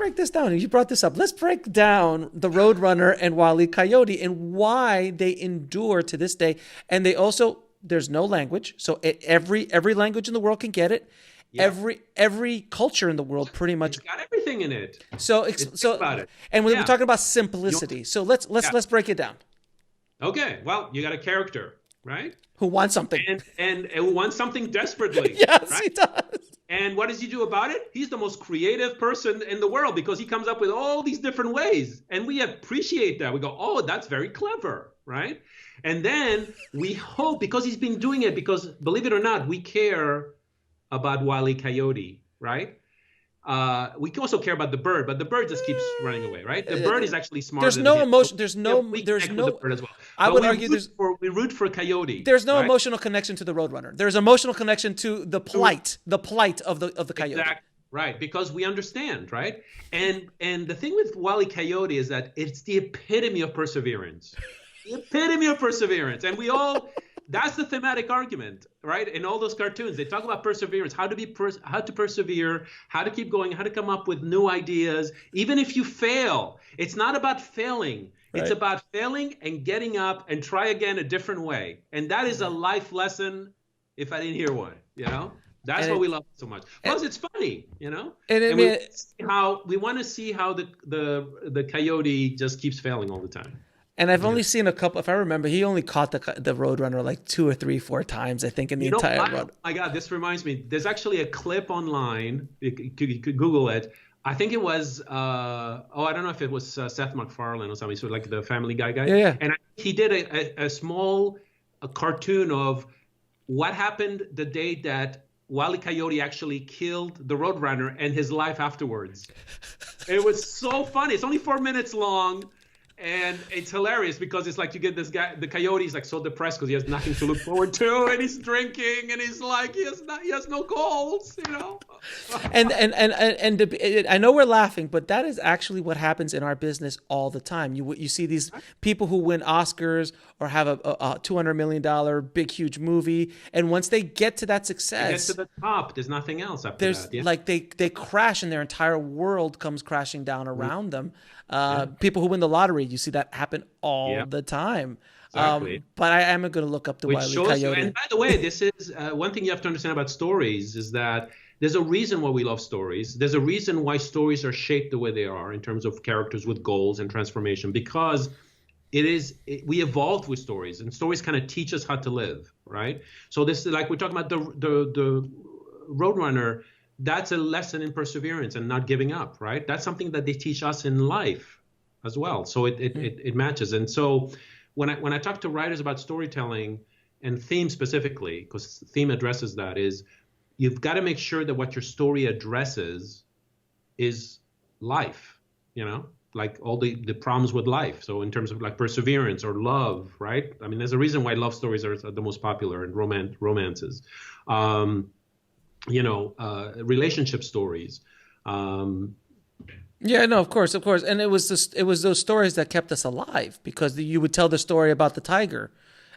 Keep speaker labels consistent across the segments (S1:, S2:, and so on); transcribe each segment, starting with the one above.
S1: break this down. You brought this up. Let's break down the Roadrunner and Wile E. Coyote and why they endure to this day. And they also, there's no language, so every language in the world can get it. Yeah. Every culture in the world pretty much
S2: it's got everything in it.
S1: So about it. And we're talking about simplicity. So let's break it down.
S2: Okay. Well, you got a character, right?
S1: Who wants something.
S2: And who wants something desperately.
S1: Yes,
S2: right?
S1: He does.
S2: And what does he do about it? He's the most creative person in the world because he comes up with all these different ways. And we appreciate that. We go, oh, that's very clever, right? And then we hope, because he's been doing it, because believe it or not, we care about Wile E. Coyote, right? We also care about the bird, but the bird just keeps running away, right? The bird is actually smarter.
S1: There's no emotion. There's no. The bird as well. I would argue
S2: we root for Coyote.
S1: There's no emotional connection to the Roadrunner. There's emotional connection to the plight of the Coyote.
S2: Exactly. Right, because we understand, right? And the thing with Wile E. Coyote is that it's the epitome of perseverance. The epitome of perseverance, and we all. That's the thematic argument, right? In all those cartoons, they talk about perseverance, how to persevere, how to keep going, how to come up with new ideas, even if you fail. It's not about failing. Right. It's about failing and getting up and try again a different way. And that is a life lesson, if I didn't hear one, That's what we love so much. Plus, it's funny, And we want to see how the coyote just keeps failing all the time.
S1: And I've only seen a couple. If I remember, he only caught the Roadrunner like 2 or 3, 4 times, I think, in the entire run.
S2: Oh my God, this reminds me. There's actually a clip online. You could Google it. I think it was, I don't know if it was Seth MacFarlane or something, so like the Family Guy guy.
S1: Yeah.
S2: And he did a small cartoon of what happened the day that Wile E. Coyote actually killed the Roadrunner and his life afterwards. It was so funny. It's only 4 minutes long. And it's hilarious because it's like you get this guy, the coyote is like so depressed because he has nothing to look forward to, and he's drinking, and he's like he has no goals,
S1: And I know we're laughing, but that is actually what happens in our business all the time. You see these people who win Oscars or have a $200 million big huge movie, and once they get to that success,
S2: they get to the top. There's nothing else after that. Yeah.
S1: Like they crash, and their entire world comes crashing down around them. People who win the lottery, you see that happen all the time.
S2: Exactly.
S1: But I am going to look up the Wile E. Coyote.
S2: And by the way, this is one thing you have to understand about stories is that there's a reason why we love stories. There's a reason why stories are shaped the way they are in terms of characters with goals and transformation, because we evolved with stories, and stories kind of teach us how to live, right? So this is like we're talking about the Roadrunner. That's a lesson in perseverance and not giving up, right? That's something that they teach us in life as well. So it matches. And so when I talk to writers about storytelling and theme specifically, because theme addresses that, is you've got to make sure that what your story addresses is life, like all the problems with life. So in terms of like perseverance or love, right? I mean, there's a reason why love stories are the most popular in romances. Relationship stories.
S1: Of course. And it was those stories that kept us alive, because you would tell the story about the tiger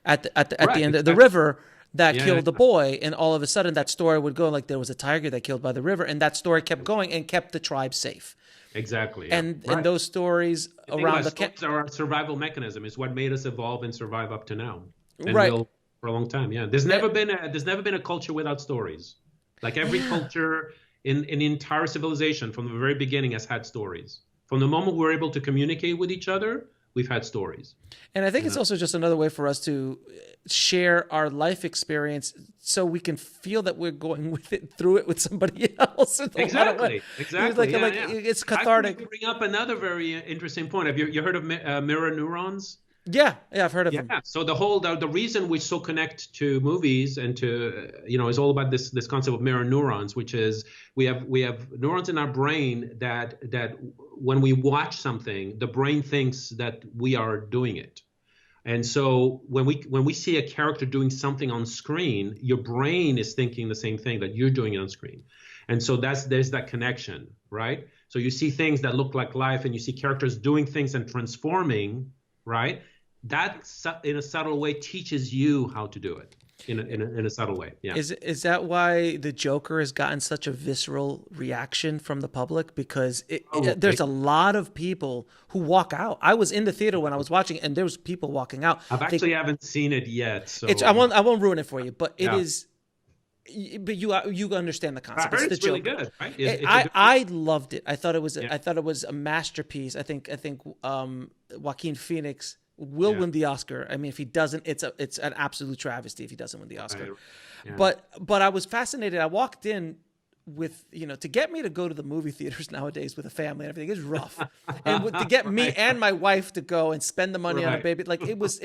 S1: at the end of the river that killed the boy, and all of a sudden that story would go like there was a tiger that killed by the river, and that story kept going and kept the tribe safe.
S2: Exactly.
S1: Yeah. And those stories around the
S2: stories are our survival mechanism. It's what made us evolve and survive up to now. And
S1: right.
S2: will for a long time. Yeah. There's never been a culture without stories. Like every culture in the entire civilization from the very beginning has had stories. From the moment we're able to communicate with each other, we've had stories. And
S1: I think it's also just another way for us to share our life experience so we can feel that we're going through it with somebody else.
S2: Exactly.
S1: It's cathartic.
S2: I bring up another very interesting point. Have you heard of mirror neurons?
S1: Yeah, I've heard of them.
S2: Yeah, so the reason we so connect to movies and to is all about this concept of mirror neurons, which is we have neurons in our brain that when we watch something, the brain thinks that we are doing it. And so when we see a character doing something on screen, your brain is thinking the same thing, that you're doing it on screen. And so there's that connection, right? So you see things that look like life, and you see characters doing things and transforming, right? That, in a subtle way, teaches you how to do it. in a subtle way. Yeah.
S1: Is that why the Joker has gotten such a visceral reaction from the public? Because there's a lot of people who walk out. I was in the theater when I was watching, and there was people walking out.
S2: I haven't seen it yet, so
S1: I won't ruin it for you, but it is. But you understand the concept.
S2: I heard
S1: it's the
S2: really
S1: Joker.
S2: Good, right?
S1: I loved it. I thought it was a masterpiece. I think Joaquin Phoenix will win the Oscar. I mean, if he doesn't, it's an absolute travesty if he doesn't win the Oscar.
S2: Yeah.
S1: But I was fascinated. I walked in with, to get me to go to the movie theaters nowadays with a family and everything is rough. And to get me and my wife to go and spend the money on a baby, like it's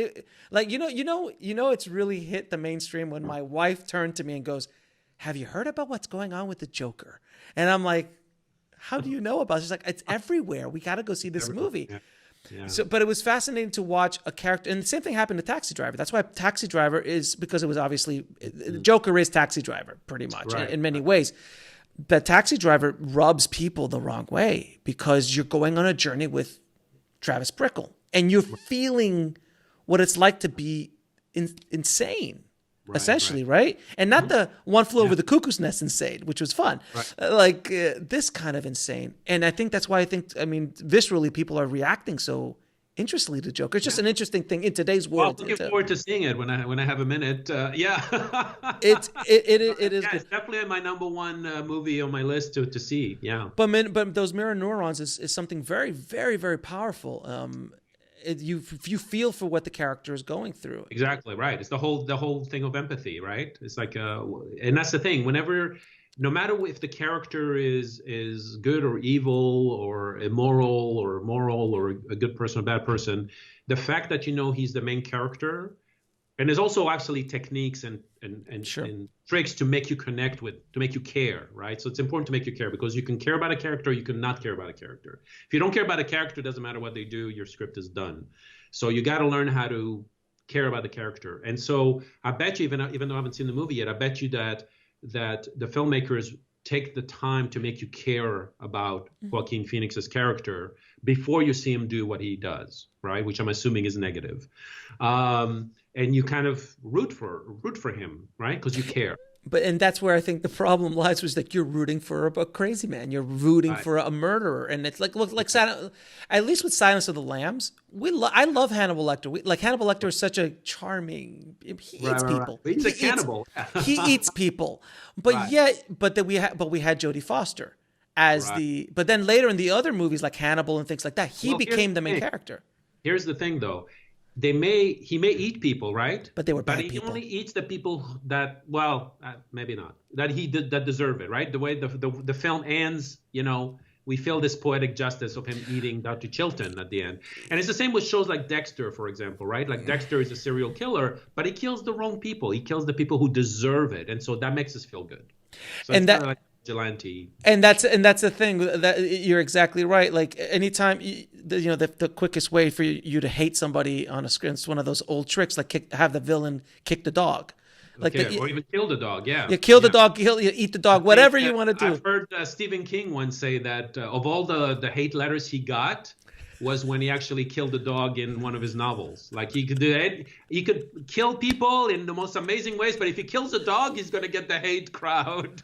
S1: really hit the mainstream when my wife turned to me and goes, "Have you heard about what's going on with the Joker?" And I'm like, "How do you know about it?" She's like, "It's everywhere. We got to go see this movie." Yeah. So, but it was fascinating to watch a character, and the same thing happened to Taxi Driver. That's why Taxi Driver is, because it was obviously Joker is Taxi Driver pretty much in many ways. But Taxi Driver rubs people the wrong way because you're going on a journey with Travis Bickle and you're feeling what it's like to be essentially, right? And not the One Flew Over the Cuckoo's Nest insane, which was fun, this kind of insane. And I think that's why viscerally people are reacting so interestedly to Joker. It's just an interesting thing in today's world.
S2: Well, looking forward to seeing it when I have a minute.
S1: It is.
S2: It's definitely my number one movie on my list to see. Yeah.
S1: But those mirror neurons is something very, very, very powerful. You feel for what the character is going through.
S2: Exactly right. It's the whole thing of empathy, right? It's like, and that's the thing. No matter if the character is good or evil or immoral or moral or a good person or bad person, the fact that he's the main character, and there's also actually techniques and tricks to make you connect with, to make you care, right? So it's important to make you care, because you can care about a character, or you can not care about a character. If you don't care about a character, it doesn't matter what they do, your script is done. So you got to learn how to care about the character. And so I bet you, even though I haven't seen the movie yet, I bet you that the filmmakers take the time to make you care about Joaquin Phoenix's character before you see him do what he does, right? Which I'm assuming is negative. And you kind of root for him, right? Because you care.
S1: And that's where I think the problem lies, was that you're rooting for a crazy man. You're rooting for a murderer. And it's like at least with Silence of the Lambs, I love Hannibal Lecter. Hannibal Lecter is such a charming, he eats people.
S2: He's a cannibal.
S1: He eats people. But we had Jodie Foster as but then later in the other movies like Hannibal and things like that, he became the main character.
S2: Here's the thing though. He may eat people, right?
S1: But they were bad
S2: people. But he only eats the people that, maybe not, that deserve it, right? The way the film ends, we feel this poetic justice of him eating Dr. Chilton at the end. And it's the same with shows like Dexter, for example, right? Like Dexter is a serial killer, but he kills the wrong people. He kills the people who deserve it. And so that makes us feel good. So and that, like vigilante.
S1: And that's the thing, that you're exactly right. Like anytime, the quickest way for you to hate somebody on a screen, it's one of those old tricks, like have the villain kick the dog.
S2: Or even kill the dog, You
S1: kill the dog, you eat the dog, whatever you want to do.
S2: I've heard Stephen King once say that of all the hate letters he got was when he actually killed a dog in one of his novels. Like he could kill people in the most amazing ways, but if he kills a dog, he's going to get the hate crowd.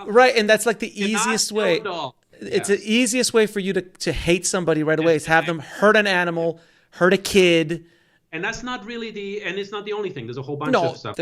S1: Right, and that's like the easiest way. It's the easiest way for you to hate somebody right away is have them hurt an animal, hurt a kid.
S2: And that's not really and it's not the only thing. There's a whole bunch of stuff.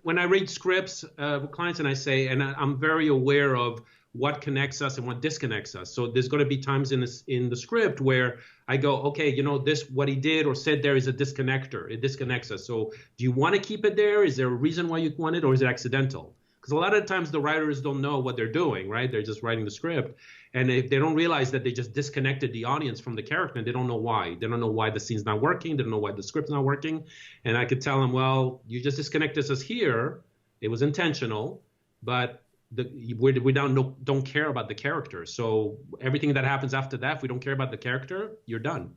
S2: When I read scripts with clients, and I say, and I'm very aware of what connects us and what disconnects us. So there's going to be times in the script where I go, okay, this, what he did or said there is a disconnector. It disconnects us. So do you want to keep it there? Is there a reason why you want it, or is it accidental? Because a lot of times the writers don't know what they're doing, right? They're just writing the script. And if they don't realize that they just disconnected the audience from the character, and they don't know why. They don't know why the scene's not working. They don't know why the script's not working. And I could tell them, well, you just disconnected us here. It was intentional, but we don't care about the character. So everything that happens after that, if we don't care about the character, you're done.